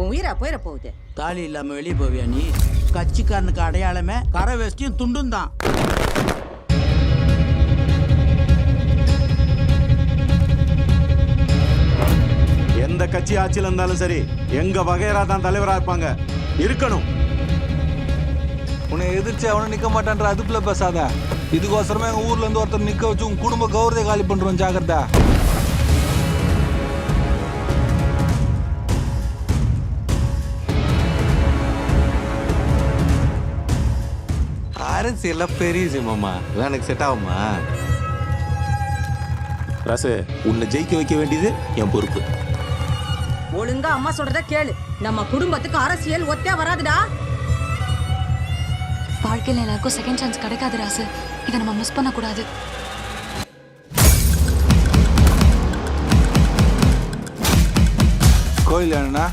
உன் உயிரா போயிட போகுது. தாலி இல்லாம வெளியே போவியா நீ? கட்சிக்காரனுக்கு அடையாளமே கரை வேஷ்டியும் துண்டும் தான். எந்த கட்சி ஆட்சியில் இருந்தாலும் சரி எங்க வகையரா தான் தலைவரா இருப்பாங்க, இருக்கணும். உன்னை எதிர்த்து அவனை நிக்க மாட்டான்ற அதுக்குள்ள பேசாத. இதுக்கோசரமே எங்க ஊர்ல இருந்து ஒருத்தர் நிக்க வச்சு உன் குடும்ப கௌரவத்தை காலி பண்றோம், ஜாக்கிரதா. அரசியெல்லாம் பெரிய விஷயமாம்மா, எனக்கு செட் ஆகுமா? ராசு, உன்னை ஜெயிக்க வைக்க வேண்டியது என் பொறுப்பு. ஒழுங்கா அம்மா சொல்றத கேளு. நம்ம குடும்பத்துக்கு அரசியல் ஒத்தே வராதுடா. வாழ்க்கையில் எல்லாருக்கும் செகண்ட் சான்ஸ் கிடைக்காது ராசு. இதை நம்ம மிஸ் பண்ணக்கூடாது. கோயில் என்னன்னா